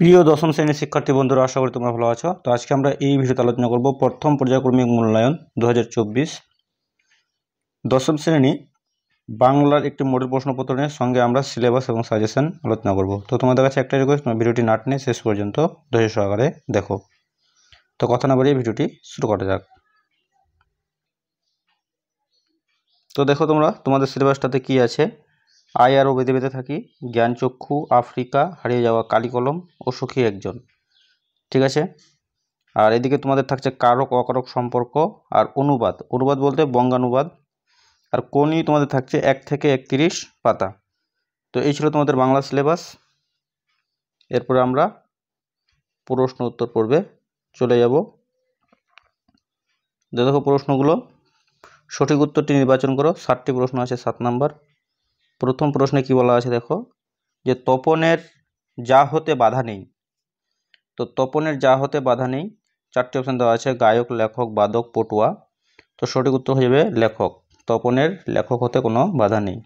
প্রিয় দশম শ্রেণীর শিক্ষার্থী বন্ধুরা, আশা করি তোমরা ভালো আছো। তো আজকে আমরা এই ভিডিওতে আলোচনা করব প্রথম পর্যায়ক্রমিক মূল্যায়ন 2024 দশম শ্রেণী বাংলার একটি মডেল প্রশ্নপত্রের সঙ্গে আমরা সিলেবাস এবং সাজেশন আলোচনা করব। তো তোমাদের কাছে একটা রিকোয়েস্ট, তোমরা ভিডিওটি না টেনে শেষ পর্যন্ত ধৈর্য সহকারে দেখো। তো কথা না বাড়িয়ে ভিডিওটি শুরু করা যাক। তো দেখো তোমরা, তোমাদের সিলেবাসটাতে কি আছে। আয় আরও বেঁধে বেঁধে থাকি, জ্ঞানচক্ষু, আফ্রিকা, হারিয়ে যাওয়া কালিকলম ও সখী একজন। ঠিক আছে। আর এদিকে তোমাদের থাকছে কারক অকারক সম্পর্ক আর অনুবাদ। অনুবাদ বলতে বঙ্গানুবাদ। আর কোনই তোমাদের থাকছে 1 থেকে 31 পাতা। তো এই ছিল তোমাদের বাংলা সিলেবাস। এরপরে আমরা প্রশ্ন উত্তর পর্বে চলে যাব। দেখো প্রশ্নগুলো, সঠিক উত্তরটি নির্বাচন করো। 7টি প্রশ্ন আছে, 7 নাম্বার। প্রথম প্রশ্নে কি বলা আছে দেখো, যে তপনের যা হতে বাধা নেই। তো তপনের যা হতে বাধা নেই, 4টি অপশন দেওয়া আছে, গায়ক, লেখক, বাদক, পটুয়া। তো সঠিক উত্তর হয়ে যাবে লেখক। তপনের লেখক হতে কোনো বাধা নেই।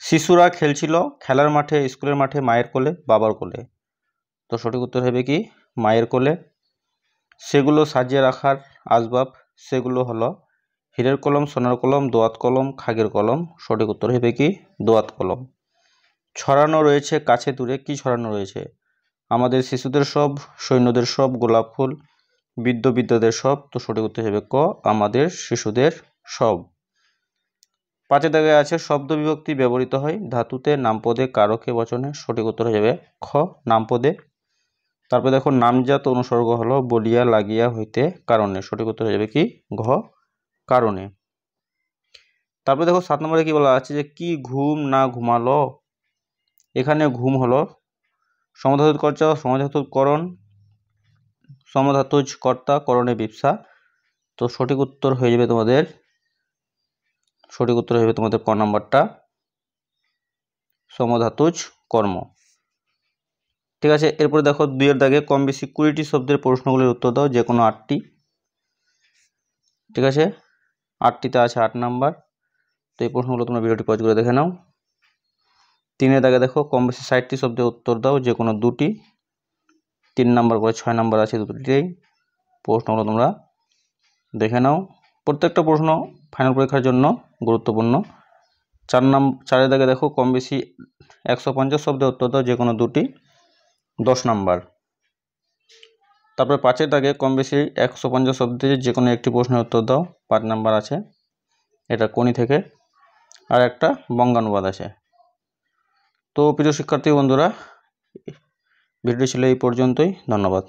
শিশুরা খেলছিল খেলার মাঠে, স্কুলের মাঠে, মায়ের কোলে, বাবার কোলে। তো সঠিক উত্তর হবে কি মায়ের কোলে। সেগুলো সাজিয়ে রাখার আসবাব, সেগুলো হলো হীরের কলম, সোনার কলম, দোয়াত কলম, খাগের কলম। সঠিক উত্তর হবে কি দোয়াত কলম। ছড়ানো রয়েছে কাছে দূরে, কি ছড়ানো রয়েছে? আমাদের শিশুদের সব, সৈন্যদের সব, গোলাপ ফুল, বৃদ্ধদের সব। তো সঠিক উত্তর হবে ক আমাদের শিশুদের সব। 5 দাগে আছে শব্দ বিভক্তি ব্যবহৃত হয় ধাতুতে, নামপদে, কারকে, বচনে। সঠিক উত্তর হয়ে যাবে খ নামপদে। তারপরে দেখো নামজাত অনুসর্গ হলো বলিয়া, লাগিয়া, হইতে, কারণে। সঠিক উত্তর হয়ে যাবে কি ঘ কারণে। তারপরে দেখো 7 নম্বরে কি বলা আছে, যে কি ঘুম না ঘুমালো। এখানে ঘুম হলো সমধাতুজ কর্তা, সমধাতুজ করণ, সমধাতুজ কর্তা, করণে বিপসা। তো সঠিক উত্তর হয়ে যাবে তোমাদের ক নাম্বারটা, সমধাতুজ কর্ম। ঠিক আছে। এরপরে দেখো 2 এর দাগে কম বেশি 20টি শব্দের প্রশ্নগুলির উত্তর দাও, যে কোনো 8টি। ঠিক আছে, 8টিতে আছে 8 নাম্বার। তো এই প্রশ্নগুলো তোমরা ভিডিওটি পজ করে দেখে নাও। 3 এর দাগে দেখো কম বেশি 60টি শব্দের উত্তর দাও, যে কোনো 2টি। 3 নাম্বার করে 6 নাম্বার আছে দুটোতেই। প্রশ্নগুলো তোমরা দেখে নাও। প্রত্যেকটা প্রশ্ন ফাইনাল পরীক্ষার জন্য গুরুত্বপূর্ণ। 4 এর দাগে দেখো কম বেশি 150 শব্দের উত্তর দাও, যে কোনো 2টি, 10 নাম্বার। তারপরে 5 এর দাগে কম বেশি 150 শব্দে যে কোনো একটি প্রশ্নের উত্তর দাও, 5 নাম্বার আছে, এটা কোনি থেকে। আর একটা বঙ্গানুবাদ আছে। তো প্রিয় শিক্ষার্থী বন্ধুরা, ভিডিওটি ছিল এই পর্যন্তই। ধন্যবাদ।